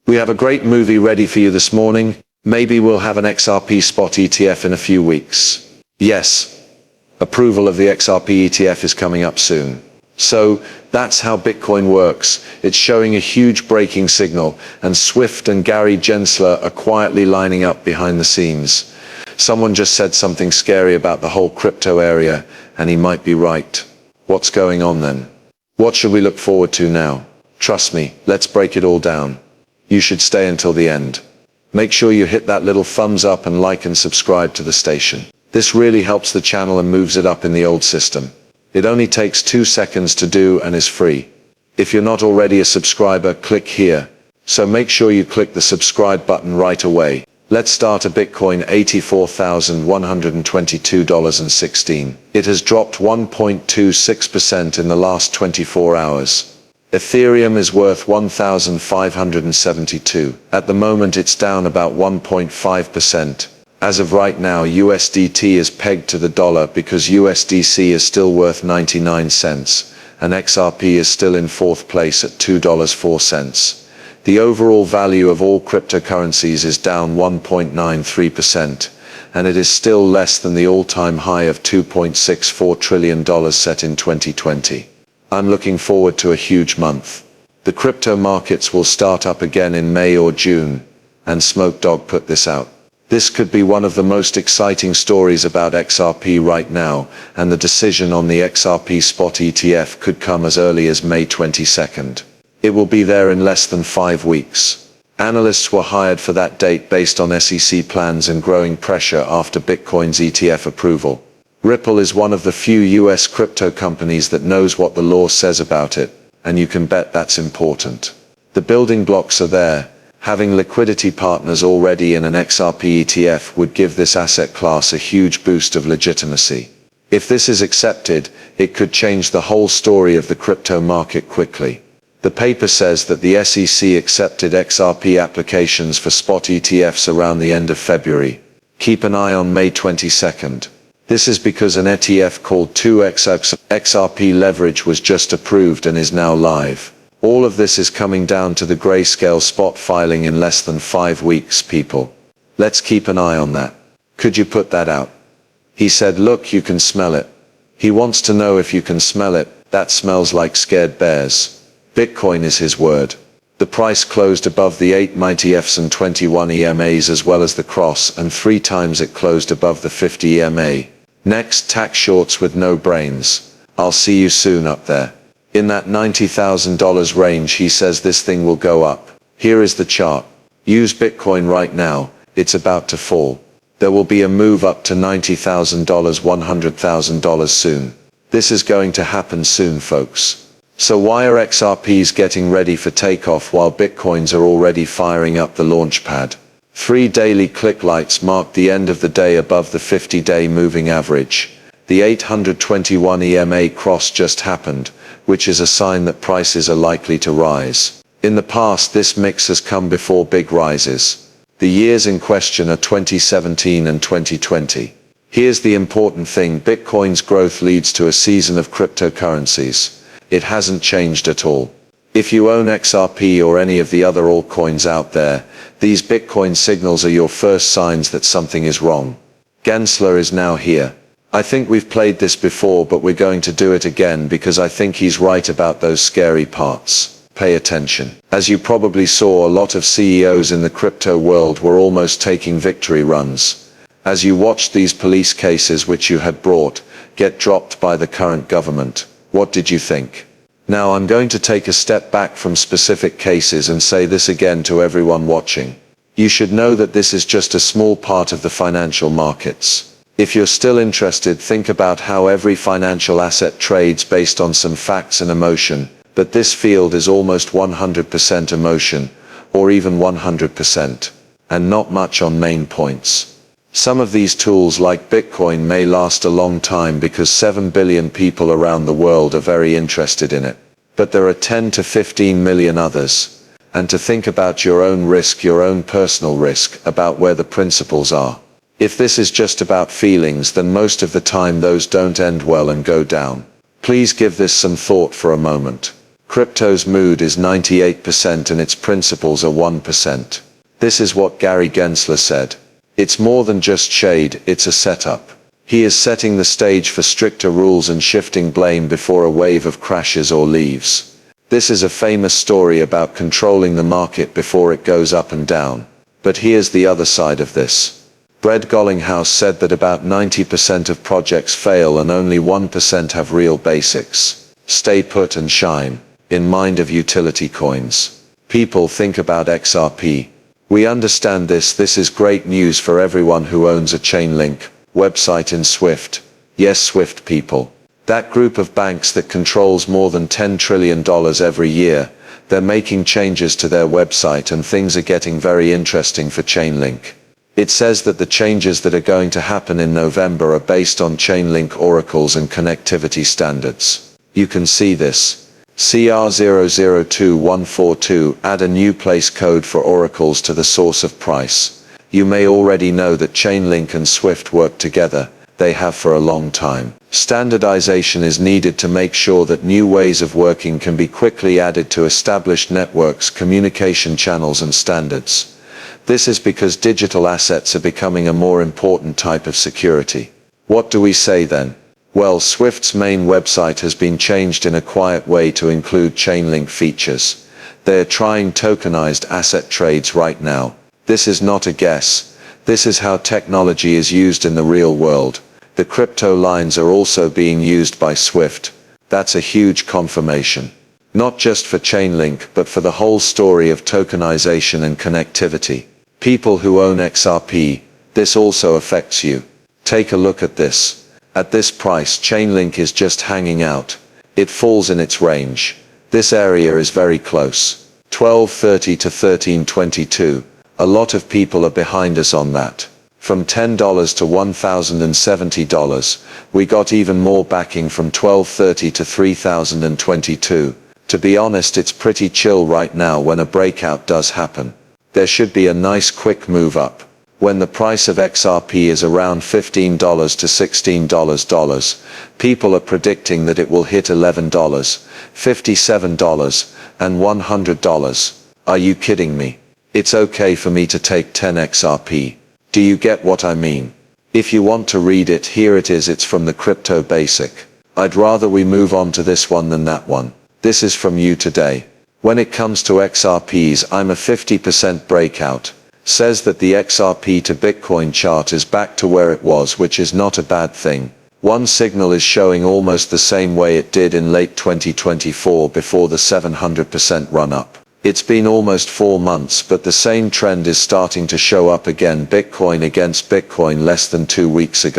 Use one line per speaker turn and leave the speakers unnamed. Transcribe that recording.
We have a great movie ready for you this morning. Maybe we'll have an XRP spot ETF in a few weeks. Yes, approval of the XRP ETF is coming up soon. So, that's how Bitcoin works. It's showing a huge breaking signal, and Swift and Gary Gensler are quietly lining up behind the scenes. Someone just said something scary about the whole crypto area, and he might be right. What's going on then? What should we look forward to now? Trust me, let's break it all down. You should stay until the end. Make sure you hit that little thumbs up and like and subscribe to the station. This really helps the channel and moves it up in the old system. It only takes 2 seconds to do and is free. If you're not already a subscriber, click here. So make sure you click the subscribe button right away. Let's start at Bitcoin $84,122.16. It has dropped 1.26% in the last 24 hours. Ethereum is worth 1,572. At the moment it's down about 1.5%. As of right now, USDT is pegged to the dollar because USDC is still worth 99 cents, and XRP is still in fourth place at $2.04. The overall value of all cryptocurrencies is down 1.93%, and it is still less than the all-time high of $2.64 trillion set in 2020. I'm looking forward to a huge month. The crypto markets will start up again in May or June, and Smoke Dog put this out. This could be one of the most exciting stories about XRP right now, and the decision on the XRP spot ETF could come as early as May 22nd. It will be there in less than 5 weeks. Analysts were hired for that date based on SEC plans and growing pressure after Bitcoin's ETF approval. Ripple is one of the few US crypto companies that knows what the law says about it, and you can bet that's important. The building blocks are there. Having liquidity partners already in an XRP ETF would give this asset class a huge boost of legitimacy. If this is accepted, it could change the whole story of the crypto market quickly. The paper says that the SEC accepted XRP applications for spot ETFs around the end of February. Keep an eye on May 22nd. This is because an ETF called 2X XRP Leverage was just approved and is now live. All of this is coming down to the grayscale spot filing in less than 5 weeks, people. Let's keep an eye on that. Could you put that out? He said, look, you can smell it. He wants to know if you can smell it. That smells like scared bears. Bitcoin is his word. The price closed above the 890 EFs and 21 EMAs as well as the cross, and 3 times it closed above the 50 EMA. Next, tax shorts with no brains. I'll see you soon up there. In that $90,000 range, he says this thing will go up. Here is the chart. Use Bitcoin right now. It's about to fall. There will be a move up to $90,000, $100,000 soon. This is going to happen soon, folks. So why are XRPs getting ready for takeoff while Bitcoins are already firing up the launch pad? 3 daily click lights marked the end of the day above the 50-day moving average. The 821 EMA cross just happened, which is a sign that prices are likely to rise. In the past, this mix has come before big rises. The years in question are 2017 and 2020. Here's the important thing: Bitcoin's growth leads to a season of cryptocurrencies. It hasn't changed at all. If you own XRP or any of the other altcoins out there, these Bitcoin signals are your first signs that something is wrong. Gensler is now here. I think we've played this before, but we're going to do it again because I think he's right about those scary parts. Pay attention. As you probably saw, a lot of CEOs in the crypto world were almost taking victory runs. As you watched these police cases which you had brought get dropped by the current government, what did you think? Now I'm going to take a step back from specific cases and say this again to everyone watching. You should know that this is just a small part of the financial markets. If you're still interested, think about how every financial asset trades based on some facts and emotion, but this field is almost 100% emotion, or even 100%, and not much on main points. Some of these tools like Bitcoin may last a long time because 7 billion people around the world are very interested in it. But there are 10 to 15 million others. And to think about your own risk, your own personal risk, about where the principles are. If this is just about feelings, then most of the time those don't end well and go down. Please give this some thought for a moment. Crypto's mood is 98% and its principles are 1%. This is what Gary Gensler said. It's more than just shade, it's a setup. He is setting the stage for stricter rules and shifting blame before a wave of crashes or leaves. This is a famous story about controlling the market before it goes up and down. But here's the other side of this. Brett Gollinghouse said that about 90% of projects fail and only 1% have real basics. Stay put and shine. In mind of utility coins. People think about XRP. We understand this. This is great news for everyone who owns a Chainlink website in Swift. Yes, Swift people. That group of banks that controls more than $10 trillion every year. They're making changes to their website and things are getting very interesting for Chainlink. It says that the changes that are going to happen in November are based on Chainlink oracles and connectivity standards. You can see this. CR002142 add a new place code for oracles to the source of price. You may already know that Chainlink and Swift work together. They have for a long time. Standardization is needed to make sure that new ways of working can be quickly added to established networks, communication channels and standards. This is because digital assets are becoming a more important type of security. What do we say then? Well, Swift's main website has been changed in a quiet way to include Chainlink features. They're trying tokenized asset trades right now. This is not a guess. This is how technology is used in the real world. The crypto lines are also being used by Swift. That's a huge confirmation. Not just for Chainlink, but for the whole story of tokenization and connectivity. People who own XRP, this also affects you. Take a look at this. At this price, Chainlink is just hanging out. It falls in its range. This area is very close. 1230 to 1322. A lot of people are behind us on that. From $10 to $1,070, we got even more backing from 1230 to 3022. To be honest, it's pretty chill right now. When a breakout does happen, there should be a nice quick move up. When the price of XRP is around $15 to $16, people are predicting that it will hit $11, $57, and $100. Are you kidding me? It's okay for me to take 10 XRP. Do you get what I mean? If you want to read it, here it is. It's from the Crypto Basic. I'd rather we move on to this one than that one. This is from you today. When it comes to XRPs, I'm a 50% breakout. Says that the XRP to Bitcoin chart is back to where it was, which is not a bad thing. One signal is showing almost the same way it did in late 2024 before the 700% run up. It's been almost 4 months, but the same trend is starting to show up again. Bitcoin against Bitcoin less than 2 weeks ago.